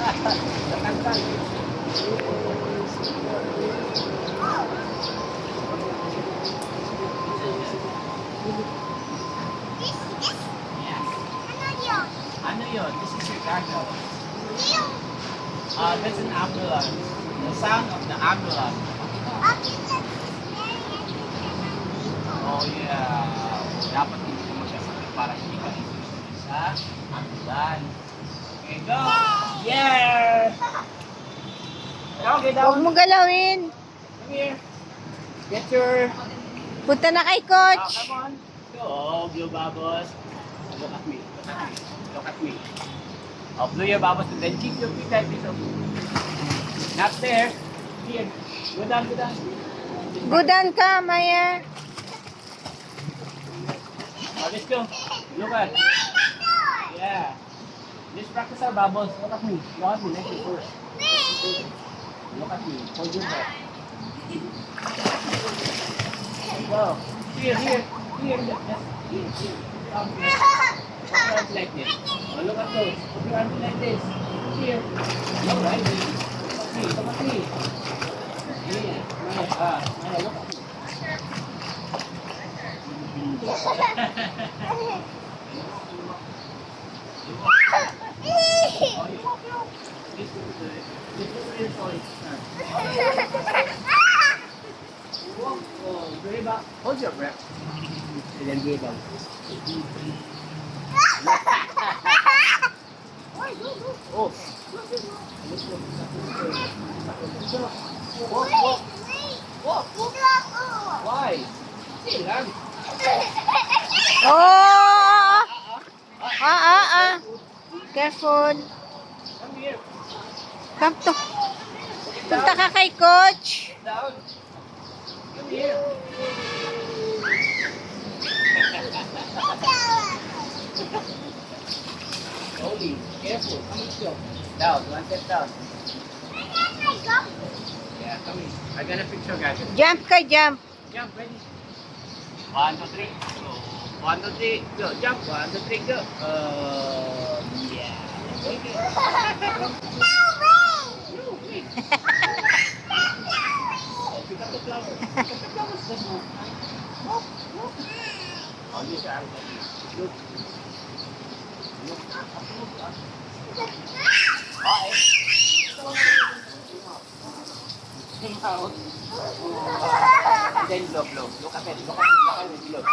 Ano yun? This is your gargle. That's an ambulance. The sound of the ambulance. Oh yeah. Dapat hindi ka magkasakit para hindi ka isusunod sa ambulance. Okay, go! Yeah! Okay, Huwag down. mo galawin. Come here. Get your... Punta na kay coach. come on. Go, blue bubbles. Look at me. Look at me. Look at me. Oh, blue your bubbles and then keep your feet like this. Not there. Here. Go down, go down. Gudan ka, Maya. Oh, let's go. Look at. Yeah. Let's practice our bubbles. Look at me. Look at me. Next to first. Look at me. Hold your breath. Go. Here, here. Here. Here, here. Put your arms like this. Oh, look at those. Put your arms like this. Here. All right. Come at me. Here. Maya, Maya, look at me. Hold your breath. And then breathe out. Oh. Walk. Why? Sige lang. Oh! Careful. Come here. Come to. Punta ka kay coach. Down. Come here. Slowly. Careful. Come here. Go. Down. One step down. Yeah, come here. I'm gonna fix your gadget. Jump ka, jump. Jump, ready? 1, 2, 3, go. 1, 2, 3, go. Jump. 1, 2, 3, go. Yeah. Okay. No, wait. Oh, pick up the flower. Pick up the flowers. That's all. Walk, walk. Oh, use your arms like this. Look. Look. Okay. Come out. Then blow, blow. Look at it. Look at it. Look at it. Blow.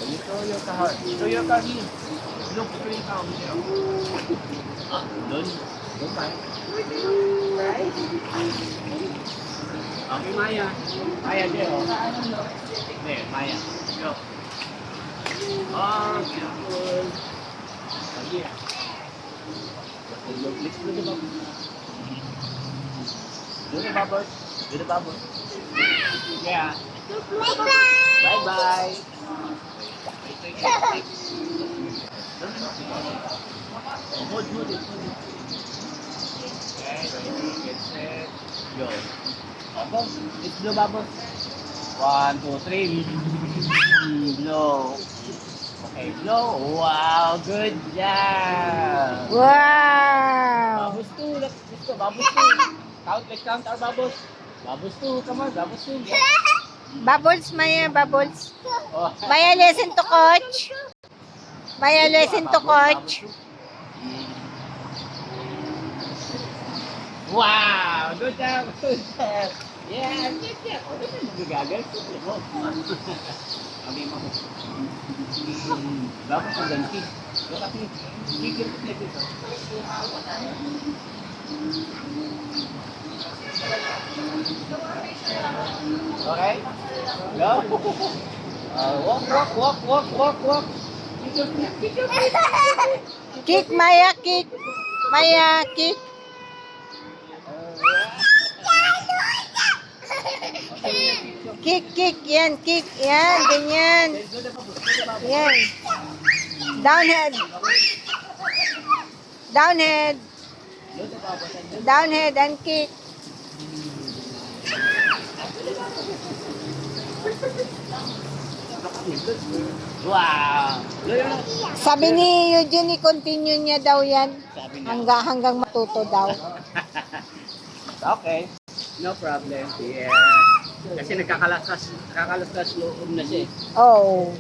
You throw your car. Throw your car here. Look, throw your car here. Don't mind. Right? Okay, Maya. Maya, there. There, Maya. Go. Oh, beautiful. Here. Let's do the bubbles. Do the bubbles. Do the bubbles. Yeah. Bye-bye. Hold it. Okay, ready, get set, go. Bubbles. Let's do bubbles. 1, 2, 3. Blow. Okay, blow. Wow, good job. Wow. Bubbles 2. Let's go. Bubbles 2. Let's count our bubbles. Bubbles 2. Come on, bubbles 2. Yeah. Bubbles, Maya, bubbles. Oh. Maya, listen to coach. Maya, listen to coach. Wow, good job. Good job. Yeah, yeah. Oh, this is magagal. Kami mo. Dapat sa ganti. Look at me. Kick it like this. Okay? Go. Walk. Kick your feet. Kick, Maya, kick. Maya, kick. Kick. Yan, kick. Yan, ganyan. Yan. Downhead and kick. Good. Wow. Look. Sabi ni Eugene, i-continue niya daw yan. Sabi niya. Hanggang matuto daw. Okay. No problem. Yeah. Kasi nakakalaskas loob na siya. Oo.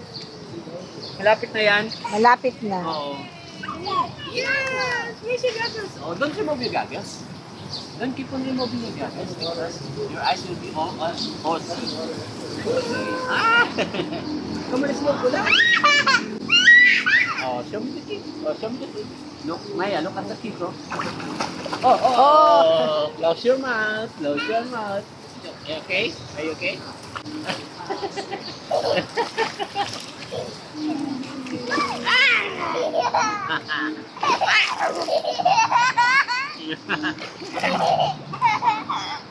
Malapit na yan. Malapit na. Oo. Yes! Yes, you got this. Oh, don't remove your goggles. Don't keep on removing your goggles because your eyes will be all see. Ah! Kumalis mo pula. Oh, show me the teeth. Oh, show me the teeth. Look, Maya, look at the teeth, oh. Oh. Close your mouth. Close your mouth. Okay? Are you okay?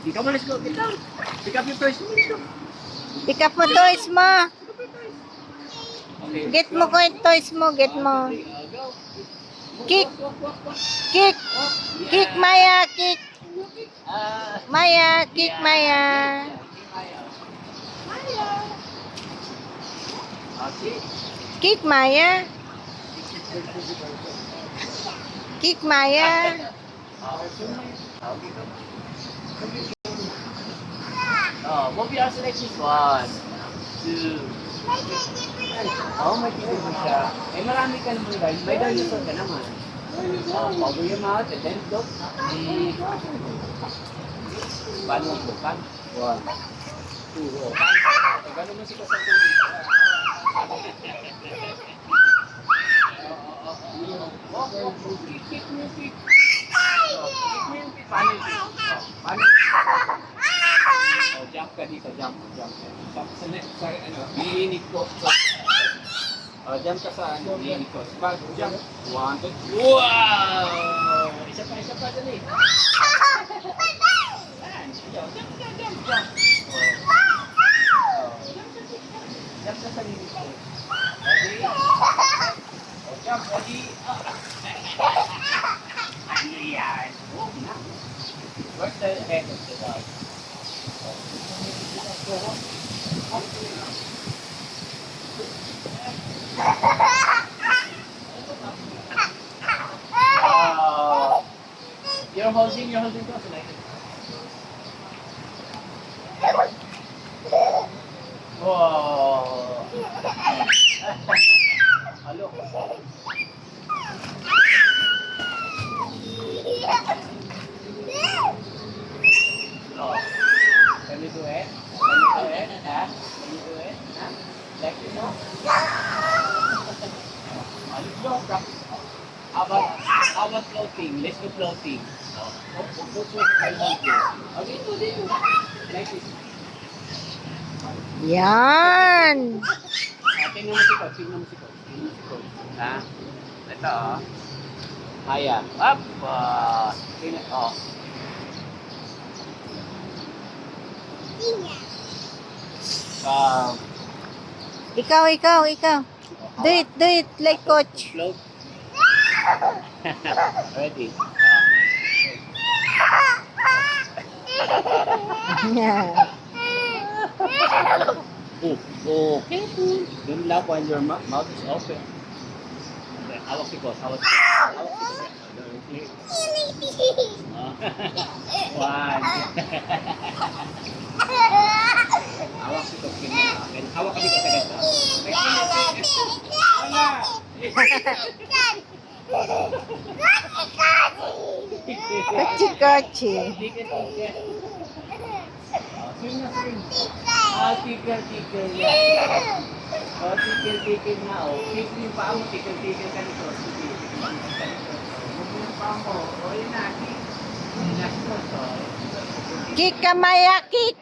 Ikaw mo, let's go. Get down. Pick up your toys. Let's go. Pick up mo toys mo. Okay. Get mo ko yung toys mo. Get mo. Go. Kick. Walk. Kick. Kick, Maya. Kick. Ah. Maya. Kick, Maya. Okay. Kick, Maya. Kick, Maya. Oh, move your arms like this. 1, 2. Oh, may tigil mo siya. Eh, marami ka naman guys. May dinosaur ka naman. Oh, cover your mouth and then look. Paano ang bukan? 1, 2. Oh, gano'n mo siya sa tubig. Kick mo yung feet. Kick mo yung feet. Paano yung feet? Paano yung feet? Oh, jump ka dito, jump. Jump sa liinig ko. Oh, jump ka sa liinig ko. Jump. 1, 2. Wow! Isa pa, dali. Jump. Jump ka sa liinig ko. Ready? Oh, jump, ready? Ano yan? Oh, na. Where's the head of the dog? You're holding close like it. Whoa. Hello. Oh. Can you do it? Huh? Can you do it? Huh? Like this, no? Let's go. How about floating? Let's do floating. Go to okay, do. Like this. Yan. Tingnan mo si Coach. Ha? Ito, oh. Maya. Up. Tingnan, oh. Ikaw. Do it like coach. Float. Ready. Oh. Don't laugh when your mouth is open. Okay, hawak si Coach. One. Hawak si Coach. Hawak ka dito sa ganito. Kochi. Swing na. Tigil. Oh, tigil na. Oh, tigil yung paa mo. Tigil ka nito. Tigil yung paa mo. Oh, yun na. Kick ka, Maya. Kick.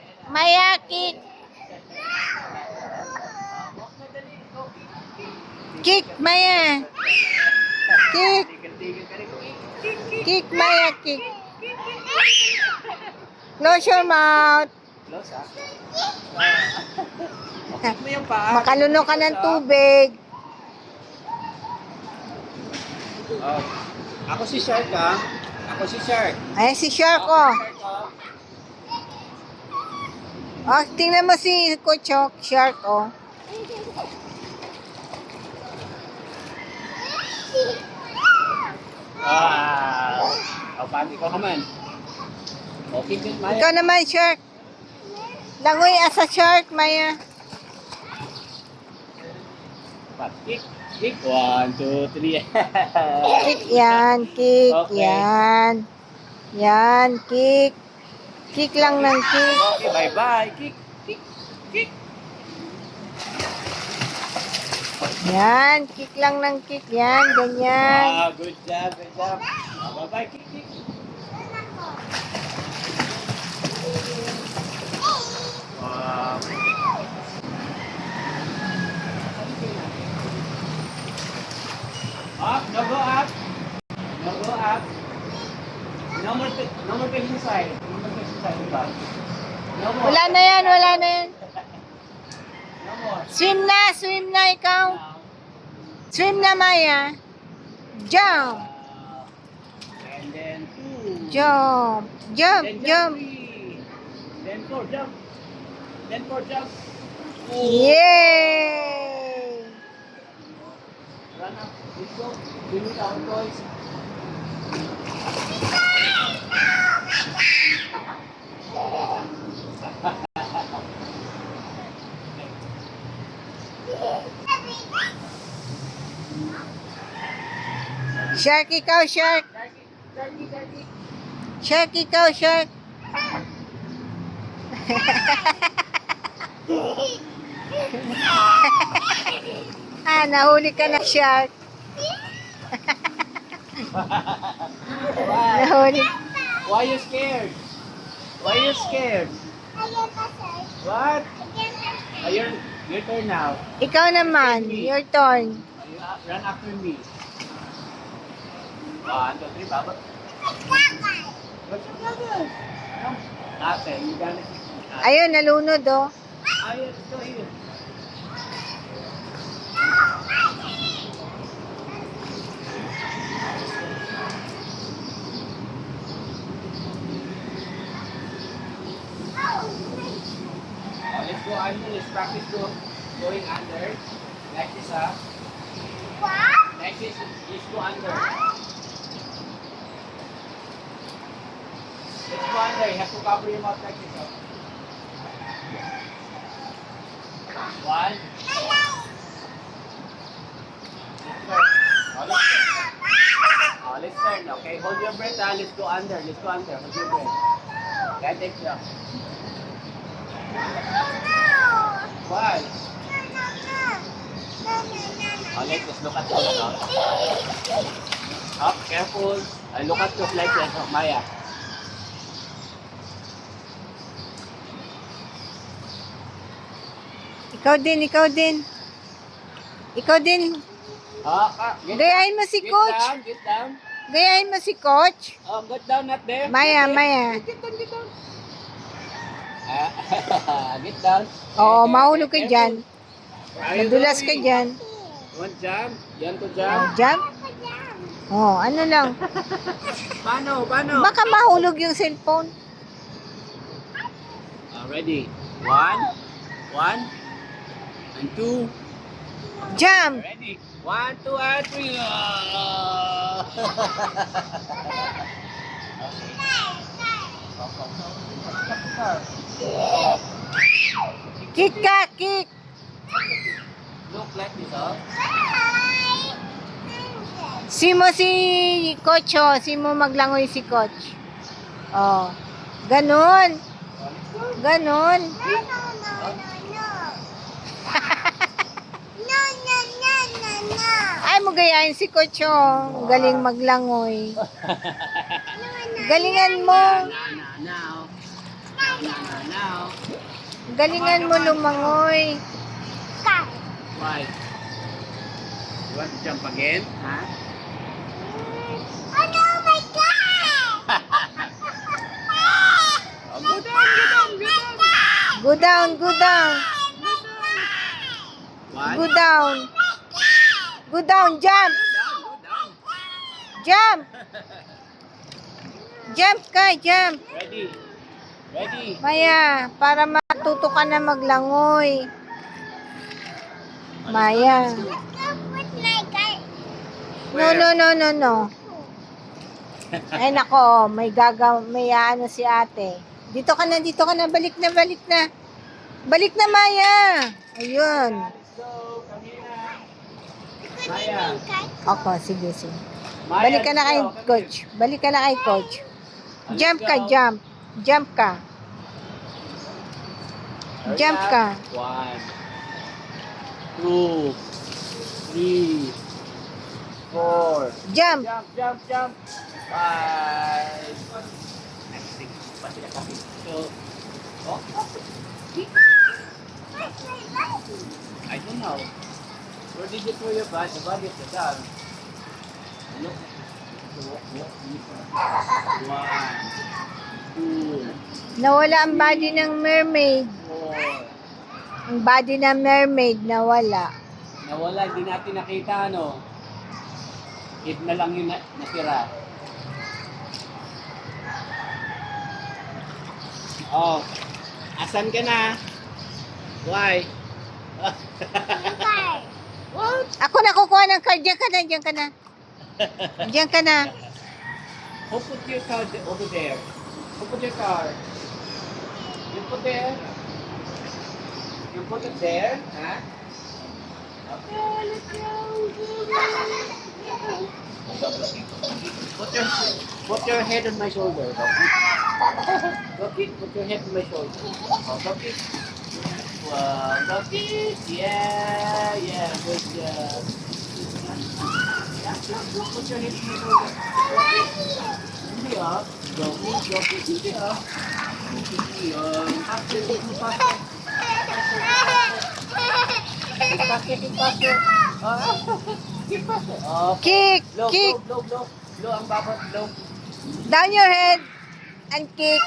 Kick, Maya. Kick. Kick, Maya. Kick. Close your mouth. Close, ah. Okay mo yung paa. Makaluno ka ng tubig. Oh. Ako si Shark, ah. Ay, si Shark, oh. Oh, tingnan mo si Coach, oh. Shark, oh. Oh, paano ikaw naman? Okay, good, Maya. Ikaw naman, shark. Langoy as a shark, Maya. Kick, kick. 1, 2, 3. Kick yan, kick Okay. yan. Yan, kick. Kick lang ng kick. Okay, bye-bye. Kick, kick, kick. Yan, kick lang ng kick. Yan, ganyan. Wow, good job, good job. Bye-bye, kick, kick. Wow. Up, no go up. No go up. No more facing side. No more facing side. Diba? No more. Wala na yan, wala na yan. No more. Swim na ikaw. Now. Swim na, Maya. Jump, And then 2. jump, jump, Then jump. 3. Then 4, jump. Then 4, jump. Yay! Run up. Let's go. We need our toys. Shark, ikaw, shark. Turkey, turkey. Shark, ikaw, shark. Nahuli ka na, shark. Why? Nahuli. Why you scared? Why you scared? What? Oh, your turn now. Ikaw naman, your turn. You run after me. 1, 2, 3, baba. What's your brother? Come. Ate, you gotta kick me. Ayun, nalunod, oh. Ayun, let's go here. Let's go under. Let's practice going under. Like this, huh? Like this. Let's go under. Let's go under. You have to cover your mouth like this, huh? 1. Let's turn. Okay, hold your breath. Let's go under. Let's go under. Hold your breath. Can't take it. Why? Let's look at those. Up, careful. Look at those like that, Maya. Ikaw din, ikaw din. Ikaw din. Get Gayahin mo si Get Coach. down, get down. Gayahin mo si Coach. Get down, not there. Maya, Not there. Maya. Get down, get down. Get down. Oo, Okay, mahulog ka careful. dyan. Where are you Madulas ka going? dyan. You want jump? You want to Oh, jump? jump. Oh, ano lang. Paano? Paano? Baka mahulog yung cellphone. Ready? 1, 1, and 2. Jump. Ready? 1, 2, and 3. Kick ka, kick. Look like this, huh? Simo si Coach, oh. Simo maglangoy si Coach. Oh. Ganon. Ganon. Ay, mo gayahin si Coach, oh. Galing maglangoy. Galingan mo. Now. Now. Galingan mo lumangoy. Why? You want to jump again? Huh? Oh, go down, go down, go down. Go down, go down. One. Go down. Go down, jump. Down, go down. Jump. Jump ka, jump. Ready? Ready? Maya, para matuto ka na maglangoy. Maya. No. Ay nako, may ano si ate. Dito ka na, balik na. Balik na, Maya. Ayun. Let's go. Kami na. Maya. Ako, sige. Maya, Balik ka na let's kay go. Come coach. Balik ka na kay coach. Let's Jump ka, go. jump. Jump ka. Hurry Jump up. ka. 1, 2, 3, 4. Jump. Jump. 5. Pati na kami. So, oh. I don't know. Where did you throw your bag? The bag is the dog. Look. 1, 2, Nawala ang body ng mermaid. 4. Ang body ng mermaid nawala. Nawala, hindi natin nakita, ano? Hit na lang yung natira. Oh, asan ka na? Why? What? Ako nakukuha ng card. Diyan ka na. Who put your card over there? Who put your card? You put there? You put it there? Huh? Okay, let's go. Put your head on my shoulder. Loki, put your head on my shoulder. Oh, Loki. Wow, Loki. Yeah, good job. Put your head on my shoulder. Hindi ah. Loki, hindi ah. Hindi ah. Faster. Keep faster. Kick. Blow ang babat, blow. Down your head and kick.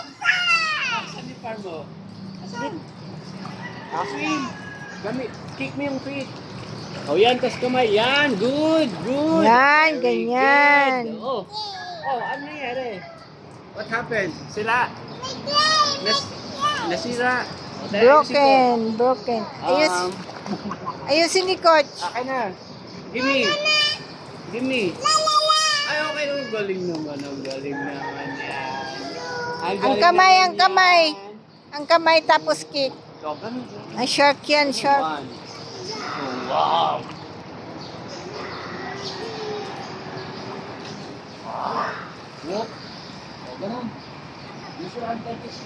Saan yung car mo? Saan? Swing. Kick mo yung feet. Oh, yan, tas kamay. Yan, good. Yan, Very ganyan. good. Ano nangyari? What happened? Sila? Nasira. Broken. Ayusin ni coach. Akin na. Gimme. Ay, okay. Ang galing naman yan. Ang kamay. Ang kamay tapos kick. So, ganun. Ang shark yan, shark. 1. Wow. Look. Ganun. Use your hand like this.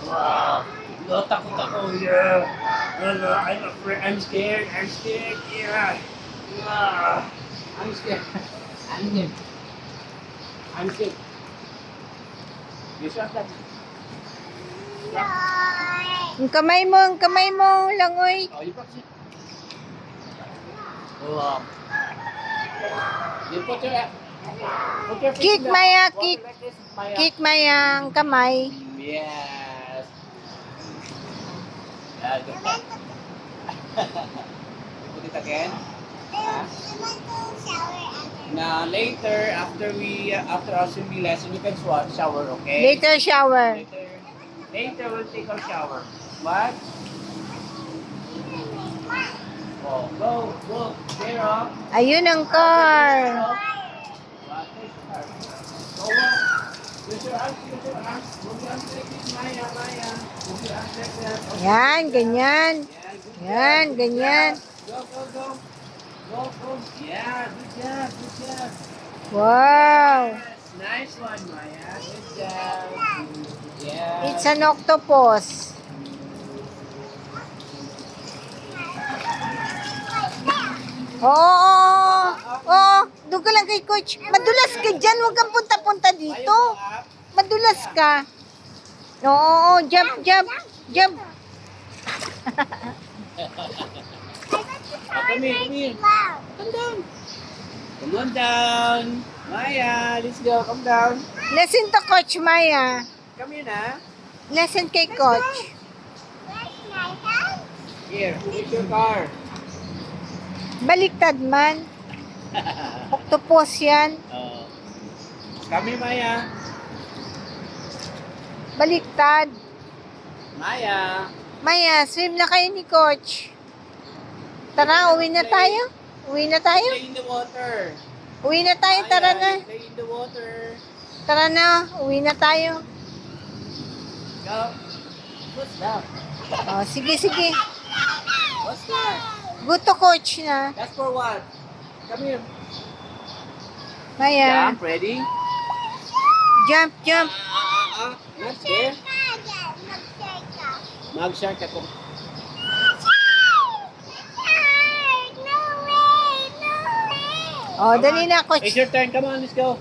Wow. Takot ako. Yeah. I'm afraid. I'm scared. Yeah. I'm scared. I'm scared. Use your hand like this. Ang kamay mo, langoy. Oh, you practice it. Wow. You put your feet Kick, down. Maya, Walk kick. like this, Maya. Kick Maya ang kamay. Yes. Yeah, good. You put it again. Now later, after our swimming lesson, you can shower, okay? Later shower. Later we'll take our shower. What? Oh, go. There up. Ayun ang car. Use your arms. Move your arms like this, Maya. Move your arms like that. Okay. Yan, ganyan. Yeah, good job. Yan, ganyan. Go. Yeah, good job. Wow. Yes, nice one, Maya. Good job. Yeah. It's an octopus. Oo. Doon ka lang kay coach. Madulas ka dyan. Huwag kang punta-punta dito. Madulas ka. Oo. Jump. Come here. Come on down. Maya, let's go. Come down. Lesson to coach, Maya. Come here na. Lesson kay coach. Here, where's your car? Baliktad man. Octopus yan. Oh. Come here, Maya. Baliktad. Maya. Maya, swim na kayo ni coach. Tara, uwi na tayo. Uwi na tayo. Play in the water. Uwi na tayo, tara na. Play in the water. Tara na, uwi na tayo. Go. What's that? Oh, sige, sige. What's that? Good to coach na. That's for what? Come here. Maya, Jump, ready? jump, jump. Not there. Mag-shark ako. Oh, dali na, It's coach. your turn. Come on, let's go.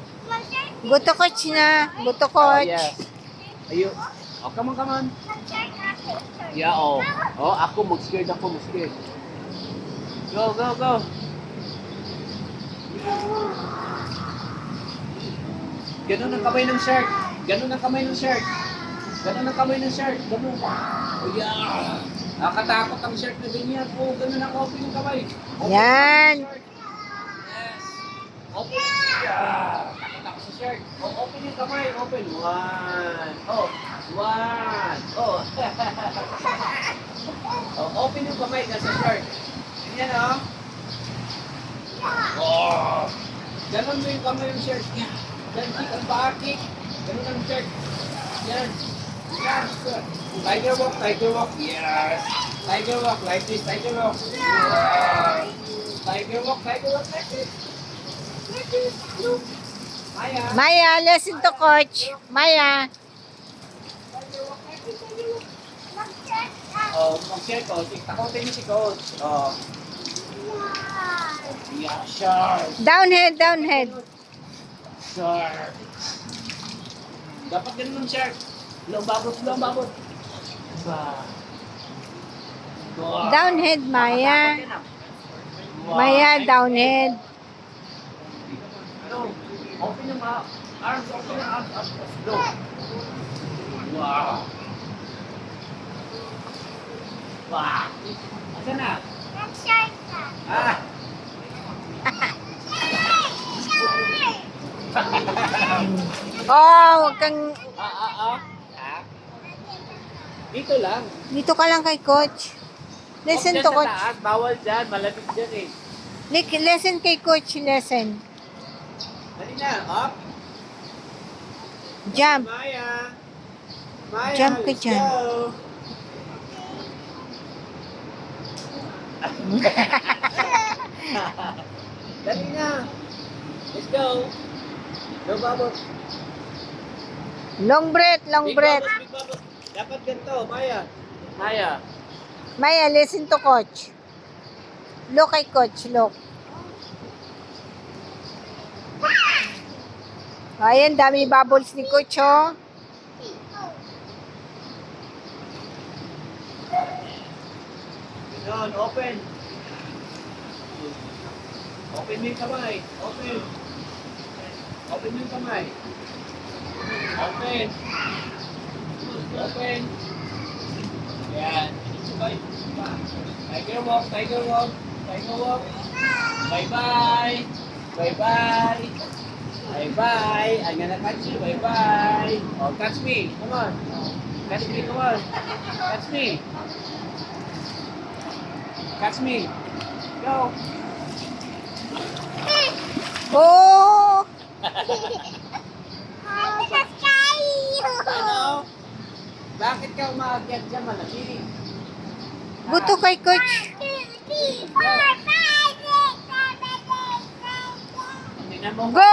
Good to coach na. Good to Oh, coach. yeah. Ayo. Oh, come on, come on. Yeah, oh. Oh, ako mag-scared ako, mag-scared. Go, go, go. Ganun ang kamay ng shark. Ganun ang kamay ng shark. Ganun ang kamay ng shark. Ganun. Oh, yeah. Nakatakot ang shark na ganyan. Oh, ganun ang open ng kamay. Open Yan. ang shark. Yes. Open. Yeah. Takot ako sa shark. Oh, open yung kamay. Open. One. Oh. One. Oh. Oh, open yung kamay na sa shark. Ganyan, oh. Oh. Ganun mo yung kamay ng shark. Yeah. Yan, kick ang paa, kick. Ganun ang shark. Yan. Yan. Tiger walk, tiger walk. Yes. Tiger walk, like this, tiger walk. Yes. Tiger walk, like this. Like this. Look. Maya. Maya, listen to coach. Maya. Tiger walk, like this, tiger walk. Oh, mag-share coach. Takotin niyo si coach. Oh. Yeah, shark. Downhead, downhead. Shark. Dapat ganun ng shark. Long babot, long babot. Ba. Downhead, Maya. Maya, downhead. Ano? Open yung arms, open yung arms. Go. Wow. Wow. Asan na? Ah. Oh, wag kang... Ah. Dito lang. Dito ka lang kay coach. Listen to Huwag dyan coach. sa taas. Bawal dyan. Malamig dyan eh. Listen kay coach, listen. Dali na. Up. Jump. Maya. Maya, Jump ka let's dyan. go. Dali na. Let's go. Go, babot. Long breath, long Big breath. babot, big babot. Dapat ganito, Maya. Maya. Maya, listen to coach. Look kay coach, look. Ayan, dami bubbles ni coach, oh. Yun, open. Open mo yung kamay. Open. Open mo yung kamay. Open. Open. Yan. Tiger walk, tiger walk, tiger walk. Bye-bye. Bye-bye. Bye-bye. I'm gonna catch you. Bye-bye. Oh, catch me. Come on. Catch me. Come on. Catch me. Catch me. Go. Oh! Ano? Bakit ka umaakyat dyan? Malamig. Buto kay coach. Tingnan mo. Go!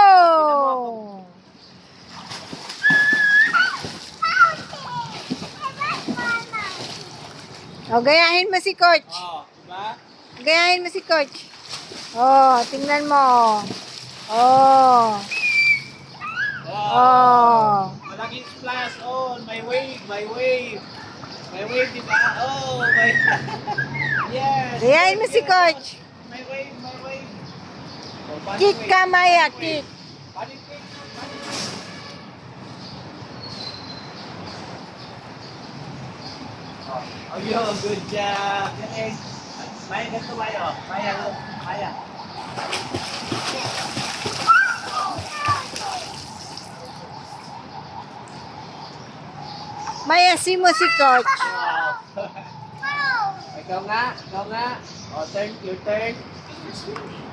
O, gayahin mo si coach. Oh, diba? Gayahin mo si coach. Oh, tingnan mo. Oh. Oh. Malaking splash. Oh, my wave, my wave. My wave, diba? Oh, my... Yes. Gayahin mo si coach. My wave, my wave. Oh, paano Kick wave? ka, Maya. Paano Kick. wave? Paano kick? Paano kick? Oh, yo, good job. Yes. Maya, ganito Maya. Maya, look. Maya. Maya, si mo si coach. Wow. Ikaw nga, ikaw nga. Oh, turn, your turn.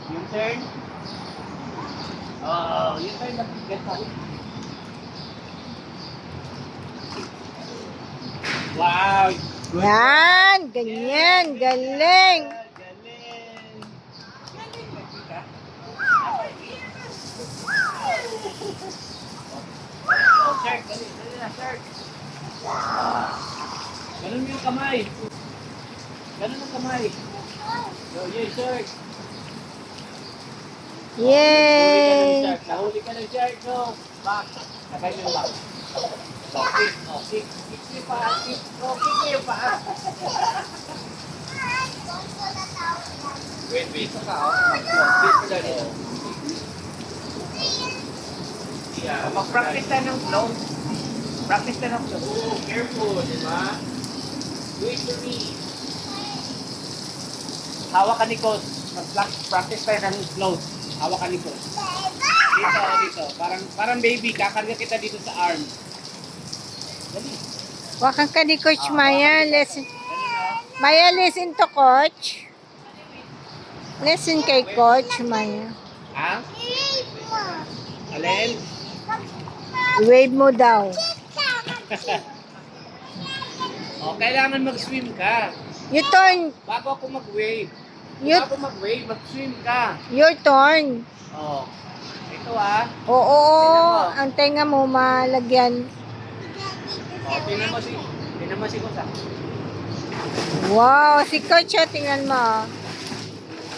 Yung turn. Oh, yung turn na ganito. Wow! Good. Yan, ganyan, galing. Galing. Oh, shark, dali, dali na, shark. Ganun yung kamay. Ganun ang kamay. So, yeah, shark. Yay! Nahuli ka ng shark, no? Back. Nakay mo yung back. So, kick, oh, kick. Kick mo yung paa, kick. Oh, kick mo yung paa. Wait. Isa ka, oh. Kick mo dali, oh. Yeah. Mag-practice tayo ng flow. Practice tayo ng flow. Oh, careful, di ba? Wait for me. Hawak ka ni Coach. Mag-practice tayo ng flow. Hawak ka ni Coach. Dito. Parang baby. Kakarga kita dito sa arm. Dali. Wakan ka ni Coach Maya. Listen. Dali na. Maya, listen to Coach. Listen kay Coach Maya. Ha? Alin? Wave mo daw. Oh, kailangan mag-swim ka. You turn. Bago ako mag-wave. You, Bago mag-wave, mag-swim ka. your turn. Oh. Ito ah. Oo, ang tenga mo malagyan. Oh, tingnan mo si Kusa. Wow, si Coach, oh, tingnan mo.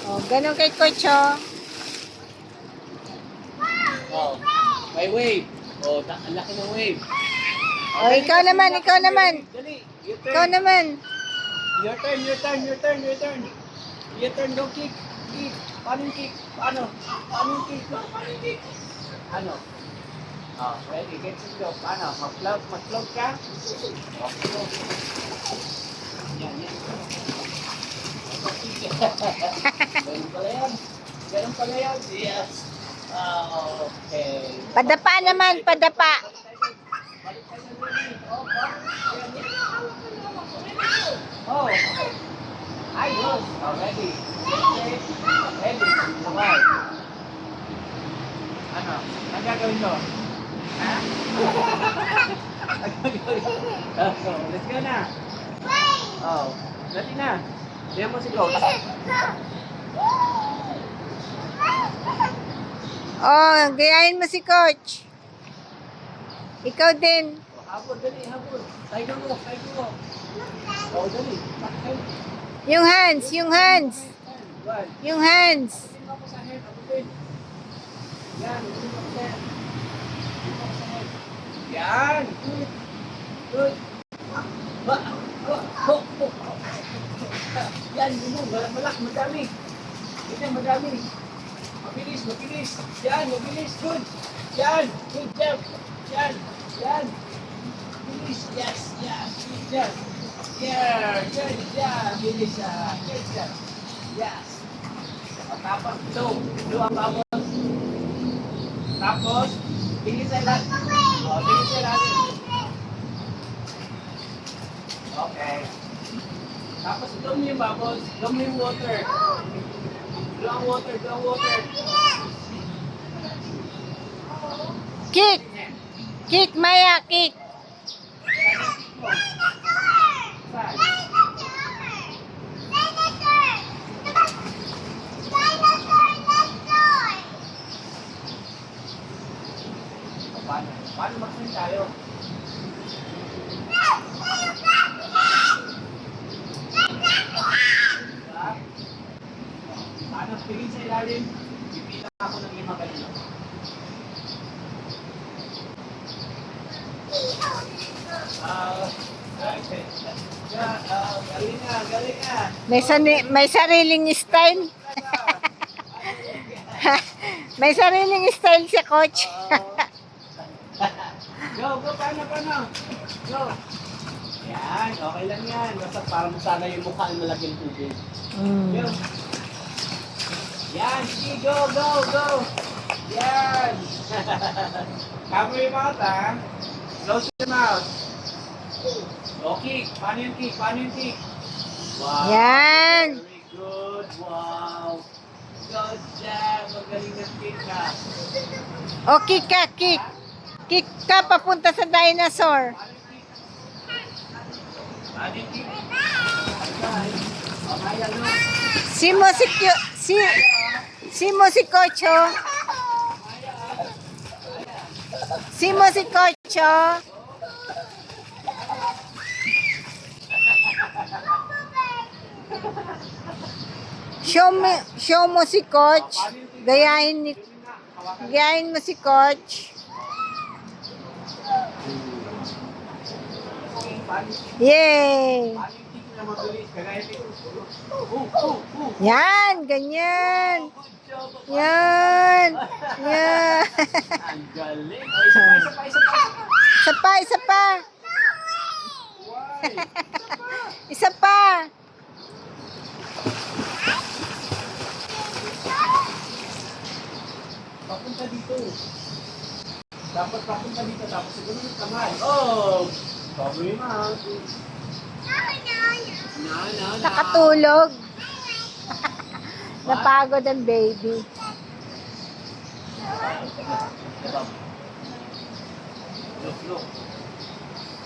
Oh, ganun kay Coach, oh. Oh. May wave. Oh, ang laki ng wave. Oh, ikaw naman. Dali. Your turn. Ikaw naman. Your turn. Your turn, go kick. Kick. Paano yung kick? Paano yung kick? Ano? Oh, ready, get to go. Paano? Mag-float ka? Okay. Yan. Ganun pala yan. Yes. Okay. Padapa naman, padapa. Oh, ayos. Oh, ready. Ready. Sabay. Ano? Ang gagawin ko? Ha? Ang gagawin ko? So, let's go na. Oh, dati na. Diyan mo si Coach. Oh, gayahin mo si Coach. Ikaw din. Oh, habol, dali, habol. Tiger mo. Oh, dali. Takay. Yung hands. One. Yung hands. Abutin mo ako sa head. Abutin. Yan. Abutin mo ako sa head. Abutin mo ako sa head. Yan. Good. Yan. Malak. Madami. Yan. Madami. Mabilis. Yan. Mabilis. Good. Yan. Good job. Yan. Mabilis. Yes. Good job. Yeah. Good job. Bilis. Good job. Yes. Tapos, do ang tapos. Tapos, tingin sa ilalim. Oh, tingin sa ilalim. Okay. Tapos, dum yung bubbles. Dum yung water. Do ang water. Kick, Maya, kick. Saan? Paano mag-swim tayo? Diba? Paano tingin sa ilalim? Pipila ako ng 5 kanina. Galing na. May sariling style. May sariling style si Coach. Go, paano? Go. Yan, okay lang yan. Basta parang sana yung mukha ay malagyan tubig. Go. Yan, sige, go. Yan. Cover your mouth, ha? Close your mouth. O, kick. Paano yung kick? Wow. Yan. Very good. Wow. Good job. Magaling ng kick ka. O, kick ka, kick. Kick ka papunta sa dinosaur. Paano yung kick? Mamaya, no? Simo si Kocho. Simo si Kocho. Show mo si Coach. Gayahin mo si Coach. Yay! Paano yung kick na mabilis? Kagaya nito. Yan, ganyan. Good job. Yan. Yan. Ang galing. O, isa pa, isa pa, isa pa. Isa pa, isa pa. Why? Isa pa. Papunta dito. Dapat papunta dito. Tapos siguro ng kamay. Oh! Sorry, ma. Na. Nakatulog. Napagod ang baby. Look.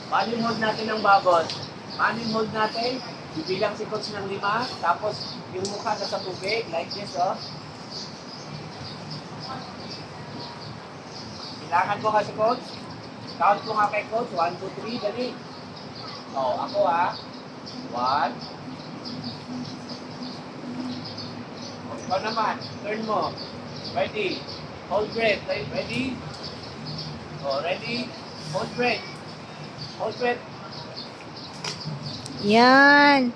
Paano yung hold natin ng babot? Paano yung hold natin? Bibilang si coach ng 5, tapos yung mukha nasa tubig, like this, oh. Kailangan mo kasi coach. Count mo nga kay coach. 1, 2, 3, dali. Oh, ako 1. Ikaw naman, turn mo. Ready. Hold breath. Ready? Oh, ready? Hold breath. Hold breath. Yan.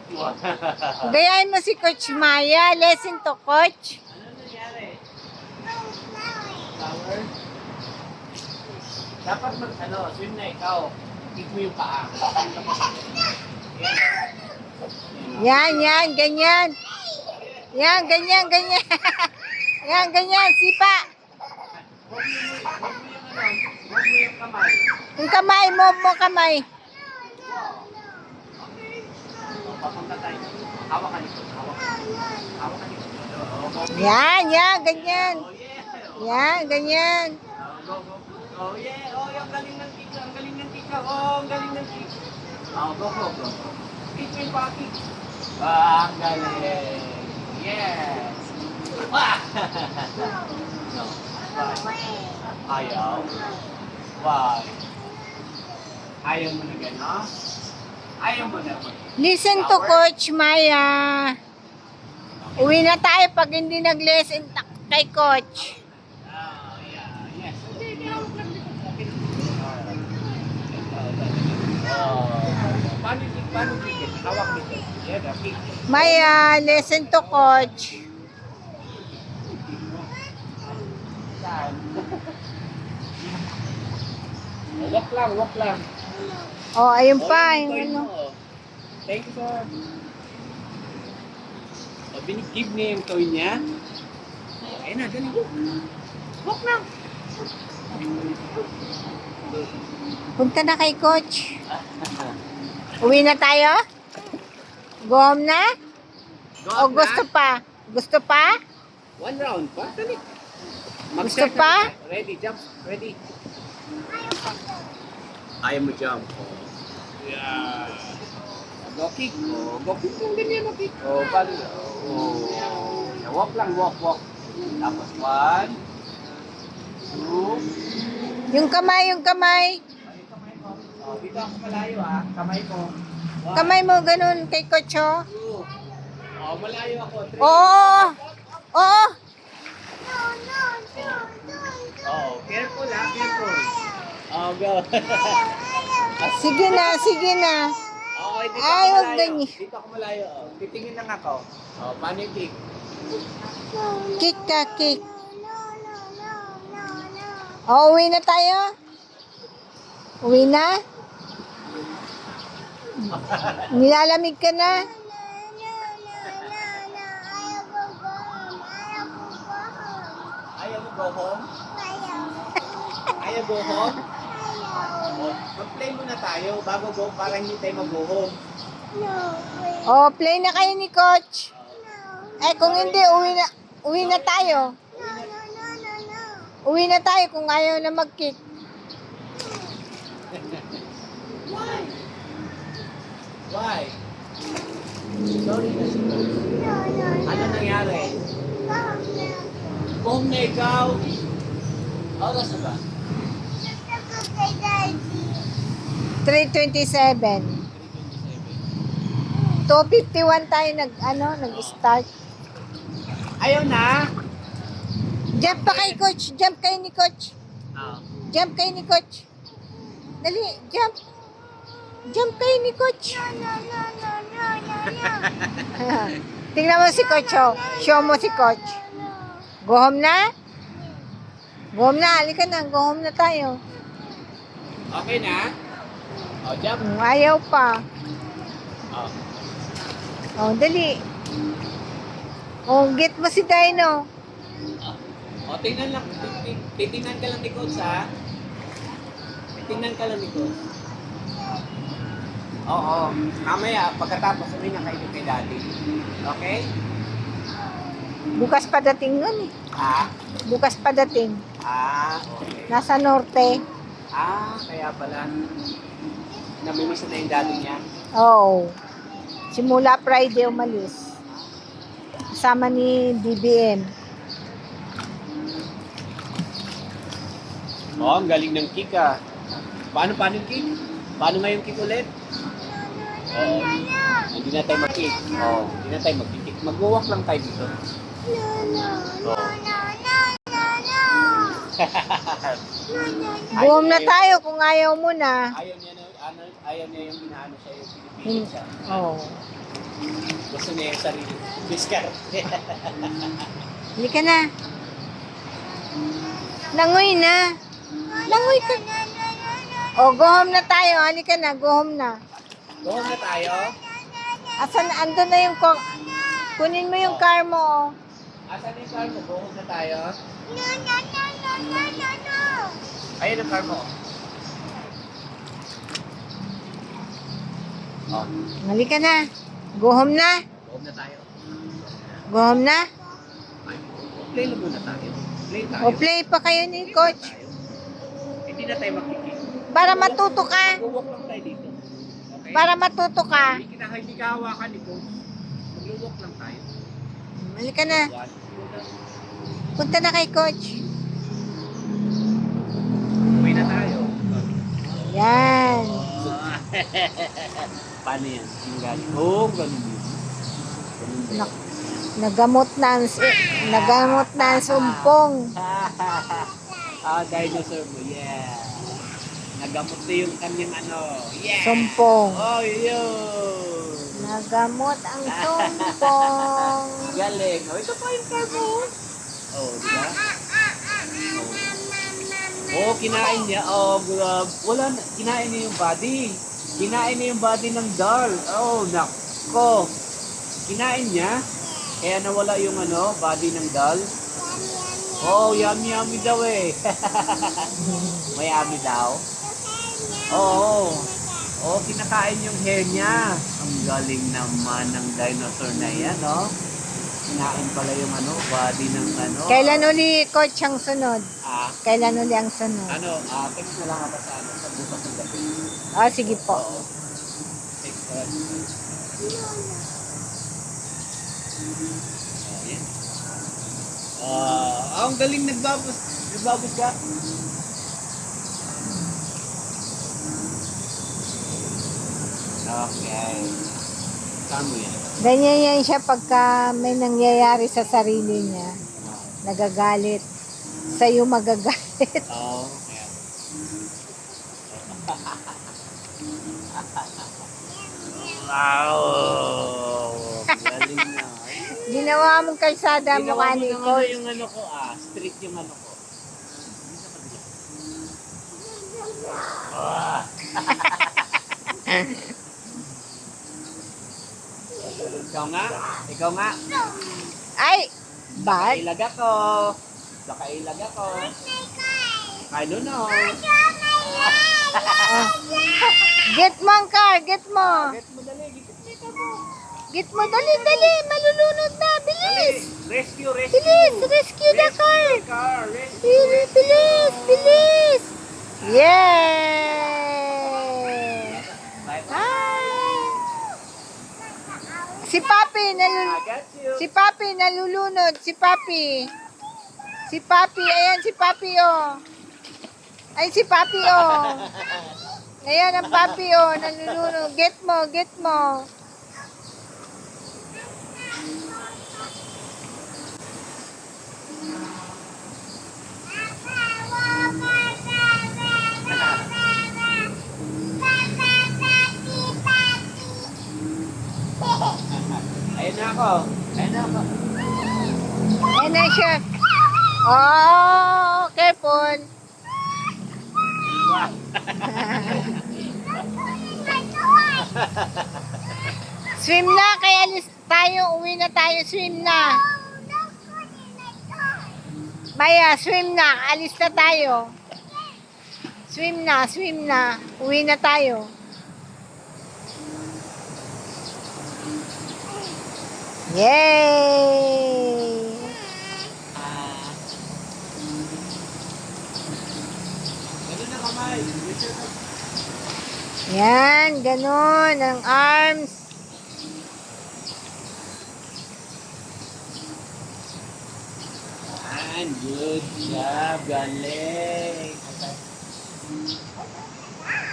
Gayahin mo si Coach Maya. Lesson to Coach. Ano nangyari? Flower? Dapat swim na ikaw. Kick mo yung paa. Yan, ganyan. Yan, ganyan. Yan, ganyan. Sipa. Huwag mo yung kamay. Yung kamay mo kamay. Papunta tayo. Hawak ka dito. Hawak ka dito. Yan, ganyan. Oh, yeah. Yan, ganyan. Go. Oh, yeah. Oh, ang galing ng kick. Ang galing ng kick. Oh, ang galing ng kick. Oh, go. Kick mo yung pa-kick. Ang galing. Yes. Ah! No. Ayaw. Why? Ayaw mo na gano'n? Ayaw mo na. Listen to Coach Maya. Uwi na tayo pag hindi nag-listen kay Coach. Yes. Paano kick? Hawak dito. Yeah, kick. Maya, listen to Coach. Walk lang. Oh, ayun pa. Yung toy Yung ano. mo. Thank you, sir. Give niya yung toy niya. Ayun na, dali. Walk lang. Punta na kay Coach. Uwi na tayo? Go home na? Go O up gusto na. pa? Gusto pa? 1 round pa. Dali. Gusto pa? Ready, jump. Ready. Ayaw mo jump. Yeah. Go kick. Go kick yung ganyan mo kick. Bali. Yeah, walk lang, walk. Tapos 1, 2. Yung kamay. Dito ako malayo kamay ko. 1, Kamay mo ganun kay Coach, oh. 2. Malayo ako. 3. Oo. Careful careful. Go. Sige na. Dito Ay, ako wag malayo. ganyan. Dito ako malayo. Titingin lang ako. Paano yung kick? Kick ka, kick. O, uwi na tayo? Uwi na? Nilalamig ka na? Ayaw mo go home? Ayaw go home? Mag-play muna tayo bago go para hindi tayo mag-go home. O, play na kayo ni Coach. Eh, kung hindi, Uwi na tayo. Uwi na tayo kung ayaw na mag-kick. Why? Why? Sorry na si Coach. Ano nangyari? Kung na ikaw, oras na ba? 3:27. 2:51 tayo nag-start. Ayaw na? Jump pa kay Coach. Jump kayo ni Coach. Oo. Jump kayo ni Coach. Dali, jump. Jump kayo ni Coach. Tingnan mo si Coach, oh. Show mo si Coach. Go home na? Go home na. Halika na. Go home na tayo. Okay na? O, jump. Ayaw pa. O. Oh, dali. Oh, get mo si Dino. O, tingnan lang. Titingnan ka lang ni Coach, ha? Titingnan ka lang ni Coach. Oo. Mamaya, pagkatapos, sabihin na kayo kay Daddy. Okay? Bukas pa dating nun eh. Ha? Bukas pa dating. Okay. Nasa norte. Kaya pala. Namimiss na yung daddy niya. Oh. Simula Friday umalis. Kasama ni BBM. Ang galing ng kick, ah. Paano yung kick? Paano nga yung kick ulit? Hindi na tayo mag-kick. Hindi na tayo mag-kick. Mag-walk lang tayo dito. Buhom na tayo kung ayaw mo na. Ayaw niya yung inaano siya, yung pinipilit siya. Oh. Gusto niya yung sarili. Discard. Halika na. Langoy na. Langoy ka. Oh, go home na tayo. Halika na, go home na. Doon na tayo. Asan, andun na yung kunin mo yung car mo. Oh. Asan yung car mo? Doon na tayo. Ayun ang car mo. Halika na. Go home na. Doon na tayo. Go home na. Play lang muna tayo. Play tayo. O play pa kayo ni Coach. Hindi na tayo magkikik. Para matuto ka. Mag-walk lang tayo dito. Okay? Para matuto ka. Hindi ka hawakan ni Coach. Mag-walk lang tayo. Halika na. One, two, Punta na kay Coach. uwi na tayo. Yan. Paano yan? Yung galing? Oo, ganun yun. Ganun ba yun? Nagamot na ang sumpong. Dinosaur mo, yeah. Nagamot na yung kanyang ano. Yeah! Sumpong. Oh, yun! Nagamot ang sumpong. Galing. Oh, ito pa yung car mo. Oh, di ba? Oh, kinain niya. Oh, grab. Wala na. Kinain niya yung body. Kinain niya yung body ng doll. Oh, nako. Kinain niya. Kaya nawala yung ano, body ng doll. Oh, yummy yummy daw eh. May yummy daw. Oo. Oh, kinakain yung hair niya. Ang galing naman ng dinosaur na yan, no? Kinain pala yung ano, body ng ano. Kailan uli, Coach, ang sunod? Kailan uli ang sunod? Text na lang ako sa ano, sa bukas ng gabi. Sige po. Oo. Text ka. Yan. Ang galing nagbabas ka. Okay. Saan mo yan? Ganyan yan siya pagka may nangyayari sa sarili niya. Nagagalit. Sa'yo magagalit. Oo. Kaya. Wow! Galing na. Ginawa mong kalsada mo Ginawa mo ni ng ano Coach. yung ano ko, street yung ano ko. Ikaw nga. Ay! Bad? Nakailag ako. Ano no? Get mo ang car, get mo. Get mo dali, Get mo, dali, dali. Malulunod na, bilis. Rescue. Bilis. Bilis, bilis, bilis! Yay! Bye-bye. Hi! Si Papi, I got you. si Papi nalulunod. Si Papi. Si Papi, ayan si Papi, oh. Ay, si Papi, oh. Ayan ang Papi, oh. Nalulunod. Get mo, get mo. Ayun na ako. Ayun na ako. Ayan na siya. Oh, careful. Wow. Swim na, kaya alis tayo. Uwi na tayo, swim na. Maya, swim na. Alis na tayo. Swim na, swim na. Uwi na tayo. Yay! Ganun na kamay. Yan, ganun ang arms. And good job. Galing.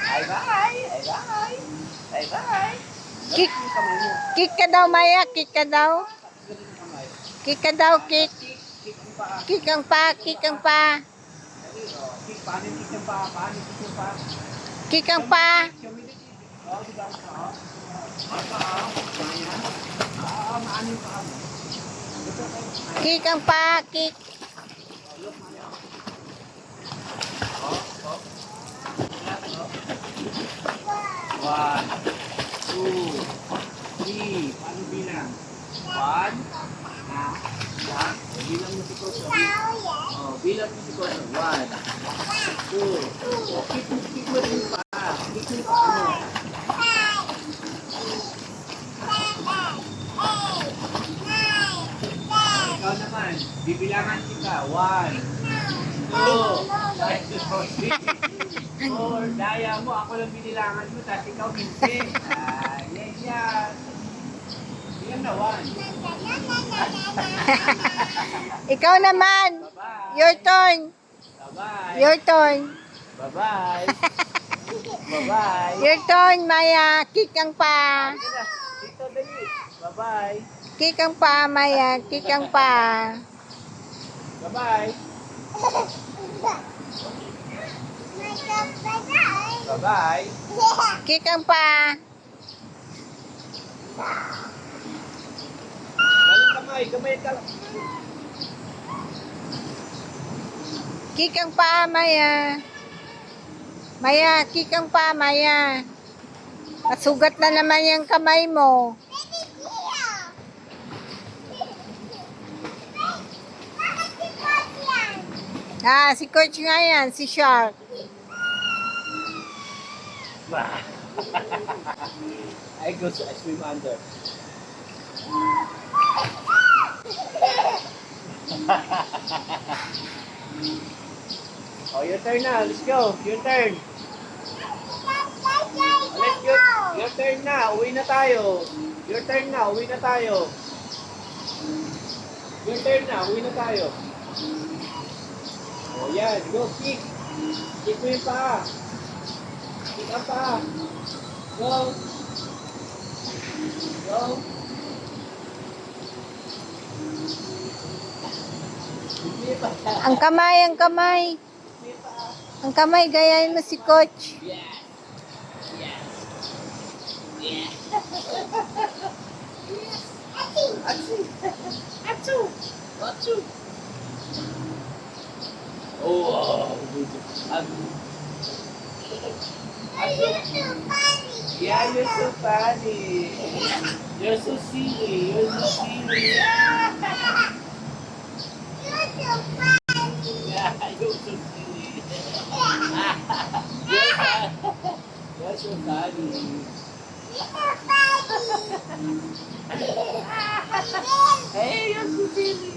Bye-bye. Bye-bye. Bye-bye. Kick, Ganun yung kamay mo. kick ka daw, Maya. Kick ka daw. Ganun yung kamay. Kick ka daw, kick. Kick ang paa. Kick ang pa, kick ang pa. Kick, paano yung kick ang paa? Paano yung kick ang paa? Kick ang pa. Oh, diba ang paa? Ang paa. Maya. Maano yung paa mo? Kick ang pa, kick. Look, Maya. Oh. Relax, oh. 1, 2, 3. Paano bilang? 1. Bilang mo si Koso. Oh, bilang mo si Koso. 1, 2. Oh, kick mo rin pa. Kick mo yung paa mo. Ikaw naman, bibilangan kita. 1, 2, 3, 4. Daya mo, ako lang binilangan mo, tapos ikaw hindi. Yan. Yan na, 1. Ikaw naman. Bye-bye. Your turn. Bye-bye. Your turn. Bye-bye. Bye-bye. Your turn, Maya. Kick ang pa. Dito, dali. Bye-bye. Kick ang pa, Maya. Kick ang pa. Bye-bye. Bye-bye. Kick ang pa. Galing kamay, kamay ka. Kick ang pa, Maya. Maya, kick ang pa, Maya. Masugat na naman yung kamay mo. Ah, si Coach nga yan, si Shark. I swim under. Oh, your turn na. Let's go. Your turn. Let's go. Your turn na. Uwi na tayo. Your turn na. Uwi na tayo. Your turn na. Uwi na tayo. Oh, yan. Go. Kick. Kick mo yung paa. Kick ang paa. Go. Go. Hindi pa. Ang kamay, ang kamay. Hindi pa. Ang kamay, gayahin mo si Coach. Yes. Yes. Yes. Achoo. Achoo. Achoo. Oh, wow. Yeah, you're so funny. You're so silly. You're so silly. Yeah, you're so silly. You're so funny. Hey, you're so silly.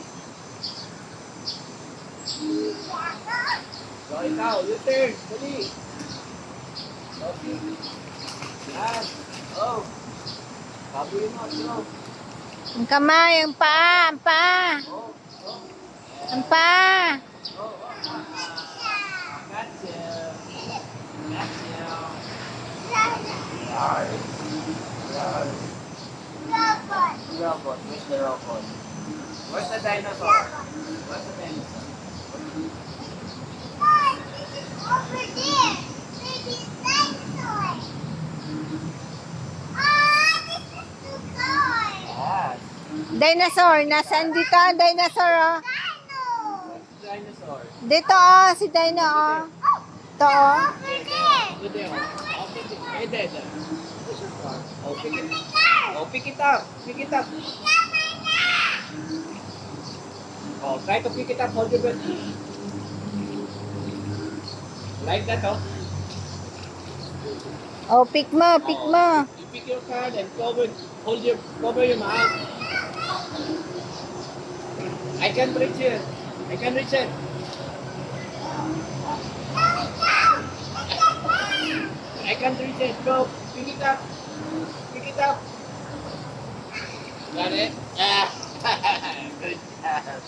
So, ikaw, your turn. Dali. Okay. Yan. Oh. Baboy mo, bro. Ang kamay, ang paa, ang paa. Oh, oh. Ang paa. Oh, oh. Gotcha. Gotcha. Robot. Where's the robot? Where's the dinosaur? Where's the dinosaur? Over there. Baby dinosaur. Ah, this is too cold. Yes. Dinosaur. Nasaan dito ang dinosaur, oh? Dino. Where's the dinosaur? Dito, oh. Si Dino, oh. Ito, oh. Over there. Over there. Oh, pick it. Hey, there, there. Where's your car? Oh, pick it. There. Oh, pick it up. Pick it up. Oh, try to pick it up. Hold your breath. Like that, oh. Oh, pick mo, pick mo. You pick your card and cover your mouth. I can reach it. I can reach it. I can't reach it. Go. Pick it up. Pick it up. Got it? Ah. Good job.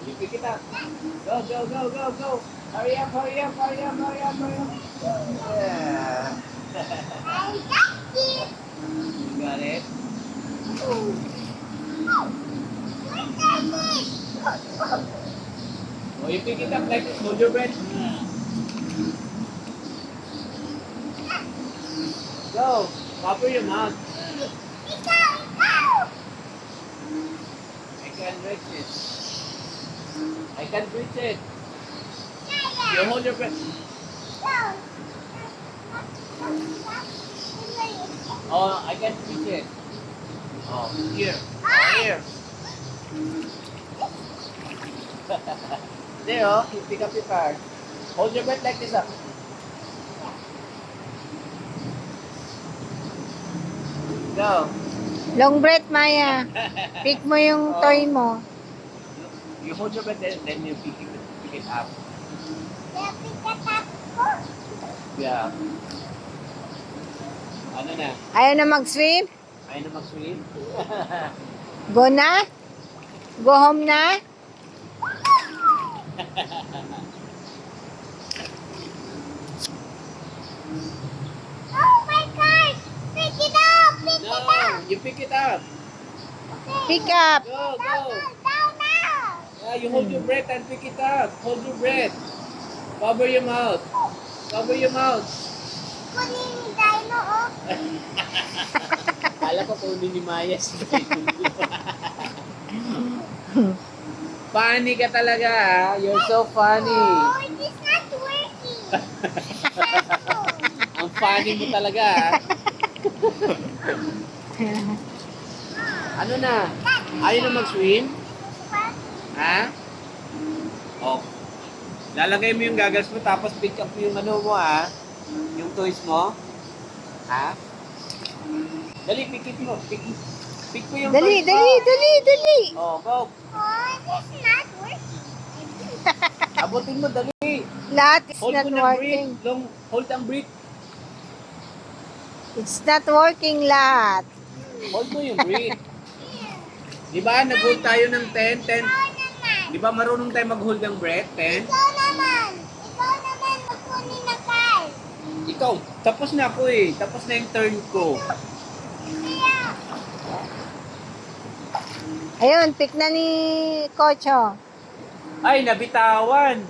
You pick it up. Go, go, go, go, go. Hurry up, hurry up, hurry up, hurry up, hurry up. Yeah. I got it. You got it? Oh, you pick it up like this. Hold your breath. Go. Cover your mouth. I can't reach it. I can't reach it. You hold your breath. Oh, I can't reach it. Oh, here. Oh, here. There, oh. You pick up your card. Hold your breath like this up. Go. Long breath, Maya. Pick mo yung toy mo. You hold your breath, then you pick it up. Yeah. Ano na? Ayaw na mag-swim? Ayaw na mag-swim? Go na? Go home na? Oh my God! Pick it up! Pick it No, up! you pick it up. Pick up. Go, go. Down now! Yeah, you hold your breath and pick it up. Hold your breath. Cover your mouth. Cover your mouth. Kunin ni Dino, oh. Kala ko kunin ni Maya si Funny ka talaga, ah. You're so funny. Oh, it is not working. Ang funny mo talaga, ah. Ano na? Ayaw na mag-swim? Ha? Oh. Lalagay mo yung goggles mo tapos pick up yung ano mo, ha? Yung toys mo. Ha? Dali, pick it mo. Pick mo yung Dali, toys mo. dali, dali, dali. Oh, go. Oh, it is not working. Abutin mo, dali. Lahat is Hold not mo ng working. breath. Hold ang breath. It's not working lahat. Hold mo yung breath. Di ba, nag-hold tayo ng 10? Ikaw naman. Di ba marunong tayo mag-hold ng breath? 10? Ikaw naman. Ikaw naman magkunin na card. Ikaw, tapos na ako eh. Tapos na yung turn ko. Kaya, Ayun, pick na ni Kocho. Ay, nabitawan.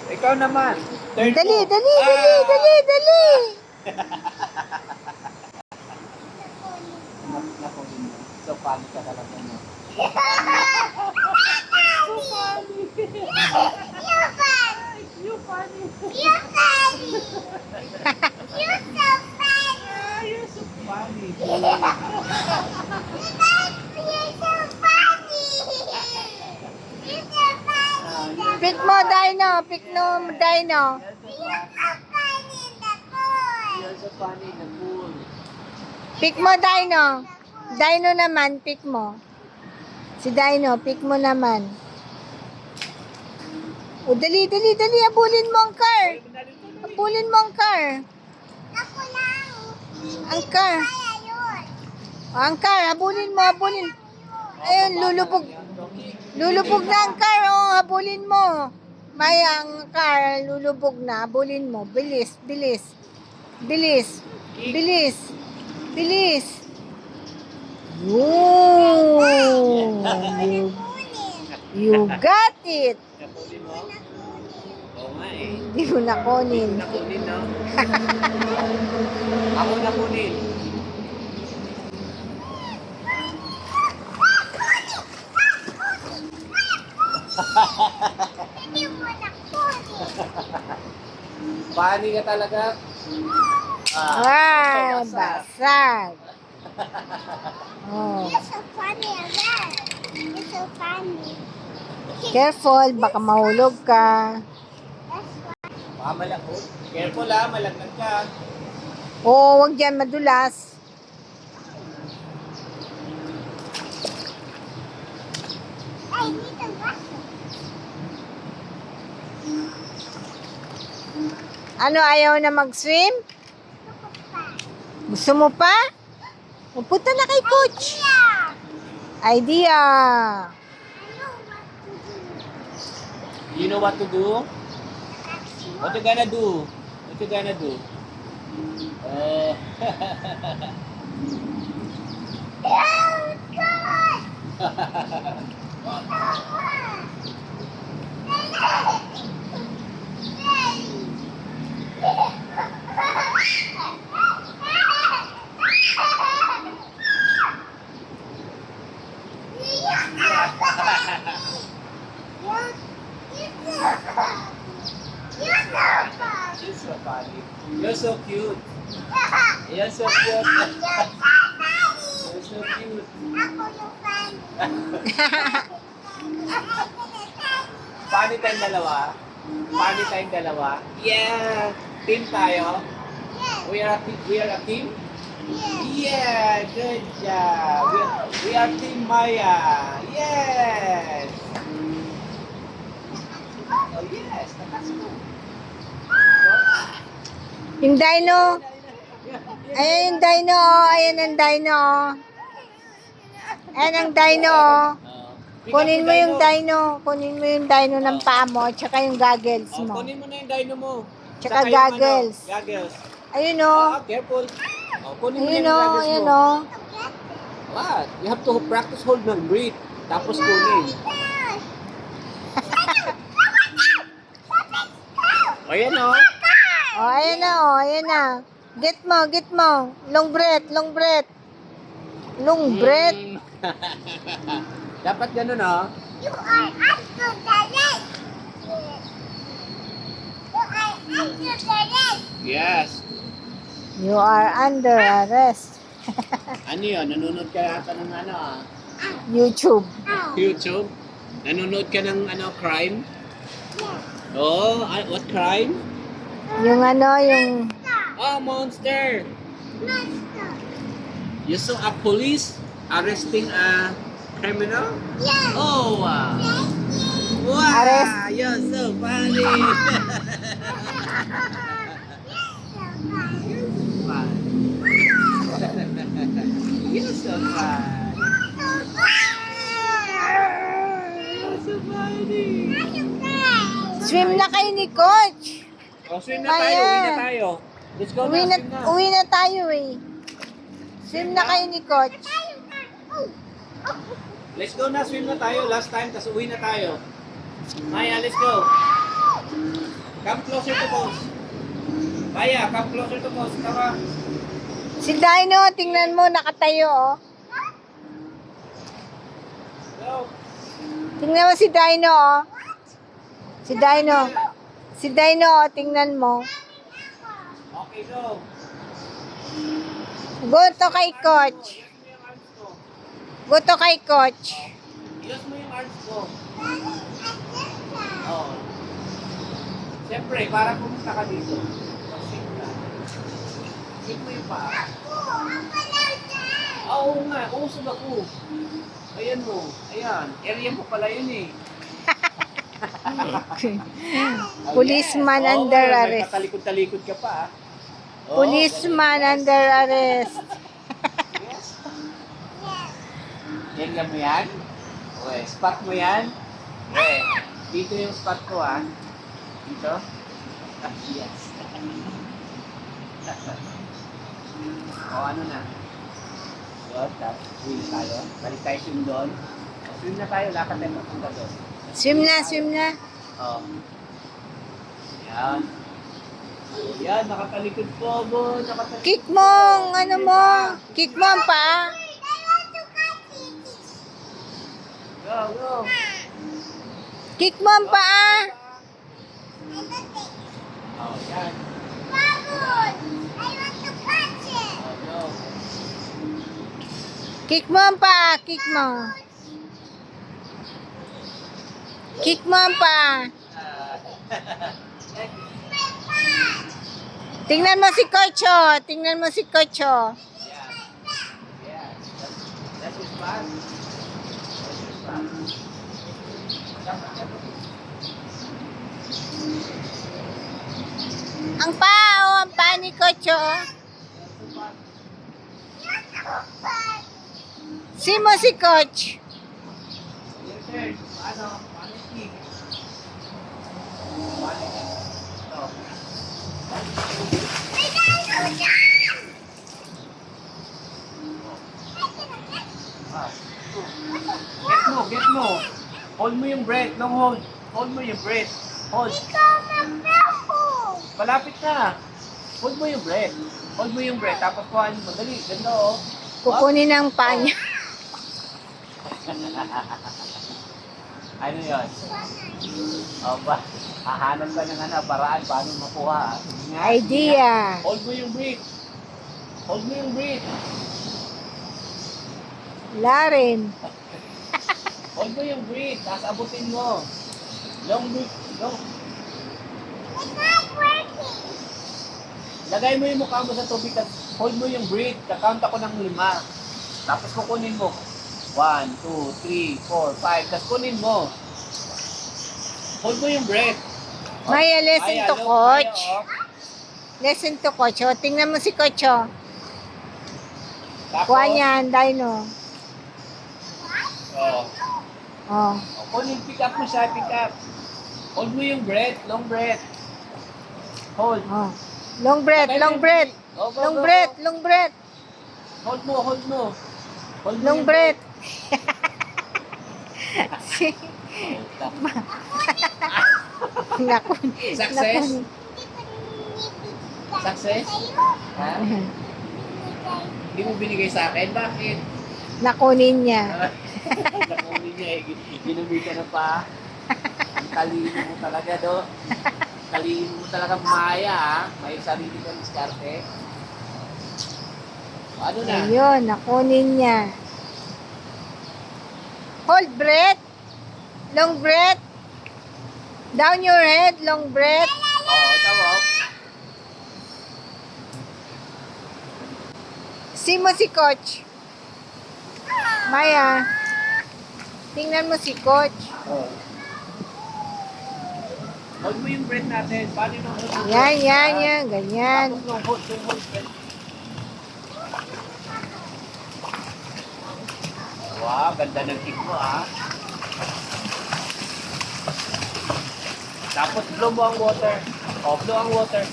Ikaw naman. Turn Dali, mo. dali, dali, dali, dali. Naku, so funny ka talaga mo. you're funny. You're funny. You're so funny. You're so funny. You're so funny. You're so funny. Pick mo, Dino. Pick mo, Dino. You're so funny in the pool. You're so funny in the pool. Pick mo, Dino. Dino naman, pick mo. Si Dino, pick mo naman. O, dali, dali, dali. Habulin mo ang car. Dali mo na dito, dali. Habulin mo ang car. Ako lang. Ang car. Kaya yun. O, ang car. Habulin mo, habulin. Ayun, lulubog. Lulubog na ang car. O, habulin mo. Maya, ang car. Lulubog na. Habulin mo. Bilis, bilis. Bilis. Bilis. Bilis. Woo! You got it. Kapulin mo? Oo nga eh. Hindi mo nakunin. Nakunin, no? Ako nakunin. Hindi mo nakunin. Paani ka talaga? Wow, basa. basag. Oh. You're so funny again. You're so funny. Careful, baka mahulog ka. That's why. Baka malakot. Careful ha, malaglag ka. Oo, wag dyan madulas. I need a brush. Ano, ayaw na mag-swim? Gusto mo pa? Pupunta na kay coach. Yeah. Idea. I know what to do. You know what to do? What you gonna do? What you gonna do? Oh, God. You're so funny. You're so cute. You're so cute. You're so cute. Paano tayong dalawa? Paano tayong dalawa? Yeah! Team tayo? We are a team? Yeah! Good job! We are Team Maya! Yes! Oh yes! That's good! Yung dino. Ayan yung dino. Ayan ang dino. Ayan ang dino. Kunin mo yung dino. Kunin mo yung dino ng paa mo. Tsaka yung goggles Oh, mo. kunin mo na yung dino mo. Tsaka yung goggles. Goggles. Ayun o. Careful. Oh, kunin mo na Ayun yung o. goggles Ayun mo. o. What? You have to practice hold ng breathe. Tapos kunin. Ayan o. O, ayan na o. Ayan na. Get mo. Get mo. Long breath. Long breath. Long breath. Dapat ganun o. You are under the lake. You are under the lake. Yes. You are under arrest. Ano yun? Nanonood ka yata ng ano ah? YouTube. YouTube? Nanonood ka ng ano, crime? Yes. Oh, what crime? Yung ano, yung... Oh, monster! Monster. You saw a police arresting a criminal? Yes. Oh, wow! Thank you. Wow! Arrest. You're so funny! You're so fun! You're so funny! Swim na kayo ni Coach. Oh, swim na tayo, uwi na tayo. Let's go Uwi na, na, swim na. uwi na tayo eh. Swim na kayo ni Coach. Let's go na, swim na tayo. Last time, tas uwi na tayo. Maya, let's go. Come closer to post. Maya, come closer to post. Tara. Si Dino, tingnan mo, nakatayo oh. Go. Tingnan mo si Dino oh. Si Dino. Si Dino oh, tingnan mo. Okay, go. Go to kay Coach. Use mo yung arms ko. Go to kay Coach. Use mo yung arms ko. Oh. Siyempre, para pumunta ka dito. Swim ka. Swim mo yung paa. Oo nga, usog ako. Ayan mo. Ayan. Area mo pala yun eh. Policeman under May arrest. patalikod-talikod ka pa, ah. Oo, Policeman under arrest. Yes. Tingnan mo yan? Okay, spot mo yan? Okay. Dito yung spot ko, ah. Dito? Ah, yes. O, ano na? Doon, tapos swim tayo. Balik tayo swim doon. Swim na tayo, lakad tayo papunta doon. Swim na, swim na. O. Yan. Yan, nakatalikod po, bo. Nakatalikod. Kick mo, ang ano mo. Kick mo ang paa. I want to catch it. Go, go. Kick mo ang paa. O, yan. Baboon! I want to catch it. O, go. Kick mo ang paa. Kick mo. Kick mo ang paa. Tingnan mo si Kocho. Tingnan mo si Kocho. Yeah. Yeah. That's his spot. That's his spot. Ang paa, oh, ang paa ni Kocho. Oh. Si mo si Coach. Yes, sir. Paano? Paano yung kick? Paano yung kick? Ito. Ah. Get mo, get mo. Hold mo yung breath. Long hold. Hold mo yung breath. Hold. Palapit na. Hold mo yung breath. Hold mo yung breath. Tapos kuhaan mo. Dali. Ganda, oh. Kukunin ang paa niya. Ano yun? O ba? Hahanap ka ng paraan paano makuha. Sige nga. Idea. Hold mo yung breath. Hold mo yung breath. Larin. Hold mo yung breath. Tapos abutin mo. Long breath. Long. It's not working. Lagay mo yung mukha mo sa tubig. Tapos hold mo yung breath. Kakount ako ng 5. Tapos kukunin mo. 1, 2, 3, 4, 5. Tapos kunin mo. Hold mo yung breath. Maya, listen to look, Coach. Maya, oh. Listen to Coach. Oh, tingnan mo si Coach. Oh. Tapos, Kuha niyan, Dino. oh. Oh. Kunin, pick up mo siya, pick up. Hold mo yung breath, long breath. Hold. Oh. Long breath, long breath. Go, go, Long go, breath, go. long breath. Hold mo, hold mo. Hold mo Long yung breath. Si Naku. Success? Success? Ha? Hindi mo binigay sa akin? Bakit? Nakunin niya. Nakunin niya eh. Ginamitan na pa. Ang talino mo talaga, do. Talino mo talaga, Maya, ha? May sarili kang diskarte. Ano na? Ayun, nakunin niya. Hold breath. Long breath. Down your head, long breath. Oo, tawag. Si mo si Coach. Maya. Tingnan mo si Coach. Oo. Hold mo yung breath natin. Paano yung hold mo? Yan, yan, yan. Ganyan. Tapos yung hold breath. Wow, ganda ng kick mo, ha? Tapos blow mo ang water. O, blow ang water.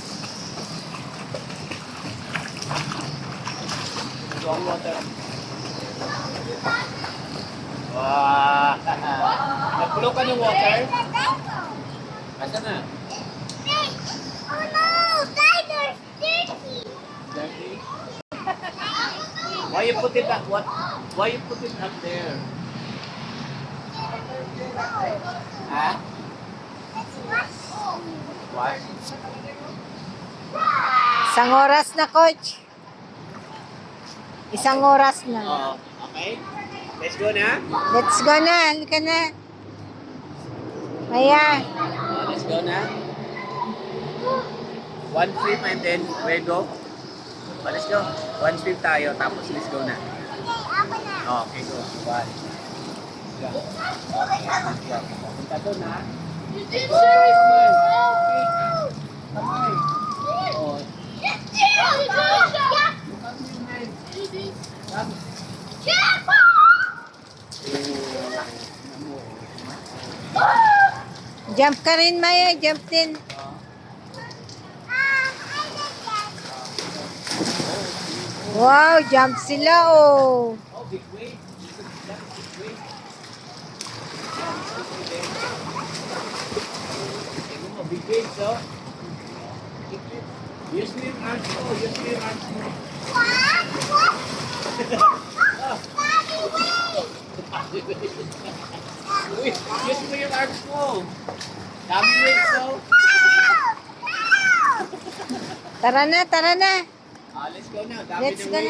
Blow ang water. Wow! Nag-blow ka ng water? Asa na? Oh no! Tiger's dirty! Dirty? Why you put it up? Why you put it up there? Ha? Let's wash it. What? Isang oras na, Coach. Isang oras na. Oh, okay. Let's go na. Let's go na. Halika na. Maya. Oh, let's go na. One swim and then we go. Oh, let's go. One swim tayo, tapos let's go na. Okay, ako na. Oh, okay, go. One. Go. Okay, let's go. Punta doon, ha? Exercise man. Feet. Kamay. Oh. Look at me, man. Come. Jump ka rin, Maya. Jump din. Wow, jump sila, oh. Oh, big weight. That is big weight. Tingnan mo, big weight, so. Use mo yung arms mo. Use mo yung arms mo. Uy, use mo yung arms mo. Dami weight, so. Tara na, tara na. Let's go na. Dami Let's ng go weight. na.